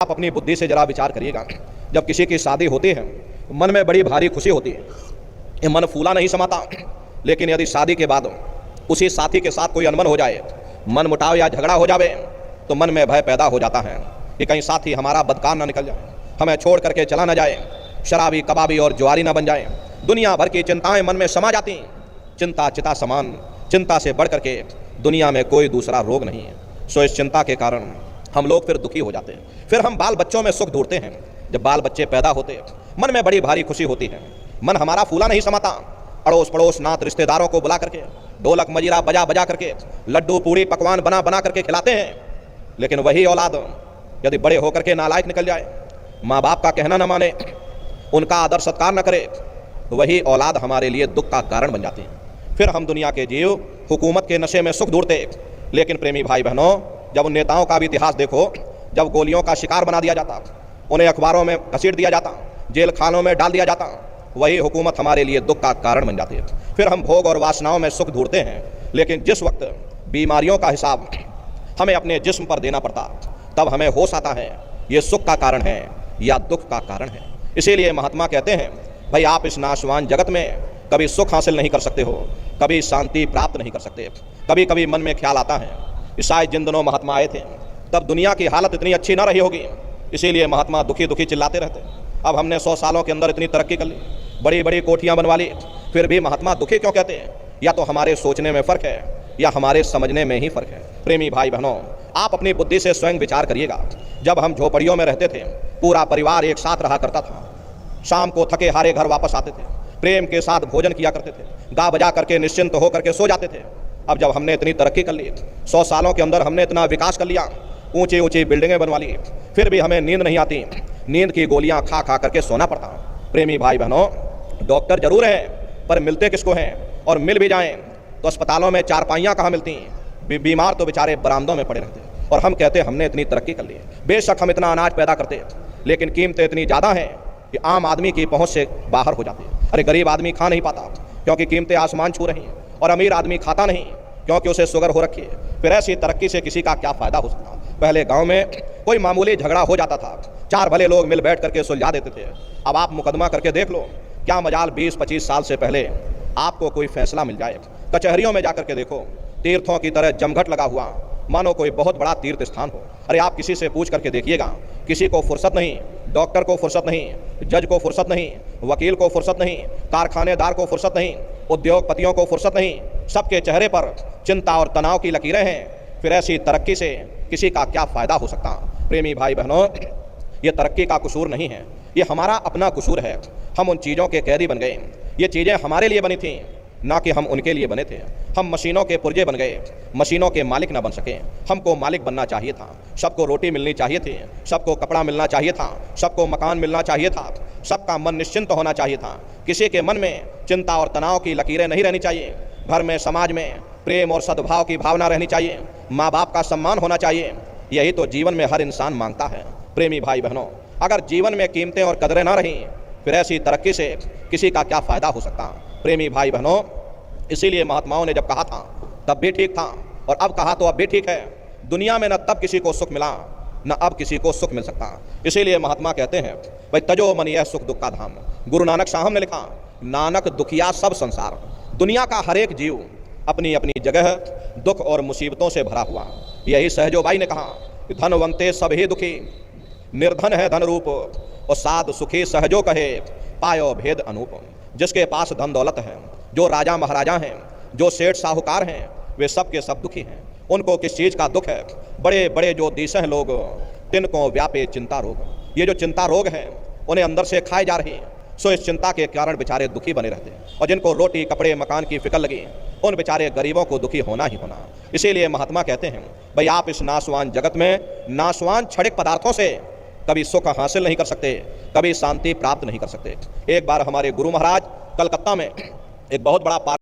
आप अपनी बुद्धि से जरा विचार करिएगा। जब किसी की शादी होती है मन में बड़ी भारी खुशी होती है, ये मन फूला नहीं समाता। लेकिन यदि शादी के बाद उसी साथी के साथ कोई अनबन हो जाए, मन मुटाव या झगड़ा हो जाए, तो मन में भय पैदा हो जाता है कि कहीं साथी हमारा बदकार ना निकल जाए, हमें छोड़ करके चला ना जाए, शराबी कबाबी और जुआरी ना बन जाए। दुनिया भर की चिंताएं मन में समा जाती। चिंता चिता समान, चिंता से बढ़ करके दुनिया में कोई दूसरा रोग नहीं है। सो इस चिंता के कारण हम लोग फिर दुखी हो जाते हैं। फिर हम बाल बच्चों में सुख ढूंढते हैं। जब बाल बच्चे पैदा होते मन में बड़ी भारी खुशी होती है, मन हमारा फूला नहीं समाता। अड़ोस पड़ोस नात रिश्तेदारों को बुला करके ढोलक मजीरा बजा बजा करके लड्डू पूड़ी पकवान बना बना करके खिलाते हैं। लेकिन वही औलाद यदि बड़े होकर के नालायक निकल जाए, माँ बाप का कहना न माने, उनका आदर सत्कार न करे, तो वही औलाद हमारे लिए दुख का कारण बन जाती है। फिर हम दुनिया के जीव हुकूमत के नशे में सुख ढूंढते। लेकिन प्रेमी भाई बहनों, जब उन नेताओं का भी इतिहास देखो, जब गोलियों का शिकार बना दिया जाता, उन्हें अखबारों में घसीट दिया जाता, जेल खानों में डाल दिया जाता, वही हुकूमत हमारे लिए दुख का कारण बन जाती है। फिर हम भोग और वासनाओं में सुख ढूंढते हैं। लेकिन जिस वक्त बीमारियों का हिसाब हमें अपने जिस्म पर देना पड़ता, तब हमें होश आता है ये सुख का कारण है या दुख का कारण है। इसीलिए महात्मा कहते हैं, भाई आप इस नाशवान जगत में कभी सुख हासिल नहीं कर सकते हो, कभी शांति प्राप्त नहीं कर सकते। कभी कभी मन में ख्याल आता है, शायद जिन दिनों महात्मा आए थे तब दुनिया की हालत इतनी अच्छी ना रही होगी, इसीलिए महात्मा दुखी दुखी चिल्लाते रहते। अब हमने 100 सालों के अंदर इतनी तरक्की कर ली, बड़ी बड़ी कोठियाँ बनवा ली, फिर भी महात्मा दुखी क्यों कहते हैं? या तो हमारे सोचने में फ़र्क है या हमारे समझने में ही फ़र्क है। प्रेमी भाई बहनों, आप अपनी बुद्धि से स्वयं विचार करिएगा। जब हम झोपड़ियों में रहते थे, पूरा परिवार एक साथ रहा करता था, शाम को थके हारे घर वापस आते थे, प्रेम के साथ भोजन किया करते थे, गा बजा करके निश्चिंत होकर के सो जाते थे। अब जब हमने इतनी तरक्की कर ली, 100 सालों के अंदर हमने इतना विकास कर लिया, ऊंची ऊंची बिल्डिंगें बनवा ली, फिर भी हमें नींद नहीं आती, नींद की गोलियां खा खा करके सोना पड़ता। प्रेमी भाई बहनों, डॉक्टर जरूर हैं, पर मिलते किसको हैं? और मिल भी जाएं तो अस्पतालों में चारपाइयाँ कहाँ मिलती हैं? बीमार तो बेचारे बरामदों में पड़े रहते। और हम कहते हमने इतनी तरक्की कर ली, बेशक हम इतना अनाज पैदा करते, लेकिन कीमतें इतनी ज़्यादा हैं कि आम आदमी की पहुँच से बाहर हो जाती है। अरे गरीब आदमी खा नहीं पाता क्योंकि कीमतें आसमान छू रही हैं, और अमीर आदमी खाता नहीं क्योंकि उसे शुगर हो रखी है। फिर ऐसी तरक्की से किसी का क्या फ़ायदा हो सकता? पहले गांव में कोई मामूली झगड़ा हो जाता था, 4 भले लोग मिल बैठ करके सुलझा देते थे। अब आप मुकदमा करके देख लो, क्या मजाल 20-25 साल से पहले आपको कोई फैसला मिल जाए। कचहरियों में जाकर के देखो, तीर्थों की तरह जमघट लगा हुआ, मानो कोई बहुत बड़ा तीर्थ स्थान हो। अरे आप किसी से पूछ करके देखिएगा, किसी को फुर्सत नहीं, डॉक्टर को फुर्सत नहीं, जज को फुर्सत नहीं, वकील को फुर्सत नहीं, कारखानेदार को फुर्सत नहीं, उद्योगपतियों को फुर्सत नहीं, सबके चेहरे पर चिंता और तनाव की लकीरें हैं। फिर ऐसी तरक्की से किसी का क्या फ़ायदा हो सकता? प्रेमी भाई बहनों, ये तरक्की का कसूर नहीं है, ये हमारा अपना कसूर है। हम उन चीज़ों के कैदी बन गए। ये चीज़ें हमारे लिए बनी थीं, ना कि हम उनके लिए बने थे। हम मशीनों के पुर्जे बन गए, मशीनों के मालिक ना बन सके। हमको मालिक बनना चाहिए था। सबको रोटी मिलनी चाहिए थी, सबको कपड़ा मिलना चाहिए था, सबको मकान मिलना चाहिए था, सबका मन निश्चिंत होना चाहिए था। किसी के मन में चिंता और तनाव की लकीरें नहीं रहनी चाहिए। घर में, समाज में प्रेम और सद्भाव की भावना रहनी चाहिए। माँ बाप का सम्मान होना चाहिए। यही तो जीवन में हर इंसान मांगता है। प्रेमी भाई बहनों, अगर जीवन में कीमतें और कदरें ना रहीं, फिर ऐसी तरक्की से किसी का क्या फ़ायदा हो सकता? प्रेमी भाई बहनों, इसीलिए महात्माओं ने जब कहा था तब भी ठीक था, और अब कहा तो अब भी ठीक है। दुनिया में न तब किसी को सुख मिला, न अब किसी को सुख मिल सकता। इसीलिए महात्मा कहते हैं, भाई तजो मन यह सुख दुख का धाम। गुरु नानक साहब ने लिखा, नानक दुखिया सब संसार। दुनिया का हर एक जीव अपनी अपनी जगह दुख और मुसीबतों से भरा हुआ। यही सहजोबाई ने कहा, धनवंते सब ही दुखी, निर्धन है धन रूप, और साध सुखी सहजो कहे, पायो भेद अनूप। जिसके पास धन दौलत है, जो राजा महाराजा हैं, जो सेठ साहूकार हैं, वे सब के सब दुखी हैं। उनको किस चीज़ का दुख है? बड़े बड़े जो दिशह लोग, तिनको व्यापे चिंता रोग। ये जो चिंता रोग हैं, उन्हें अंदर से खाए जा रही हैं। सो इस चिंता के कारण बेचारे दुखी बने रहते हैं। और जिनको रोटी कपड़े मकान की फिक्र लगी, उन बेचारे गरीबों को दुखी होना ही होना। इसीलिए महात्मा कहते हैं, भाई आप इस नाशवान जगत में नाशवान क्षणिक पदार्थों से कभी सुख हासिल नहीं कर सकते, कभी शांति प्राप्त नहीं कर सकते। एक बार हमारे गुरु महाराज कलकत्ता में एक बहुत बड़ा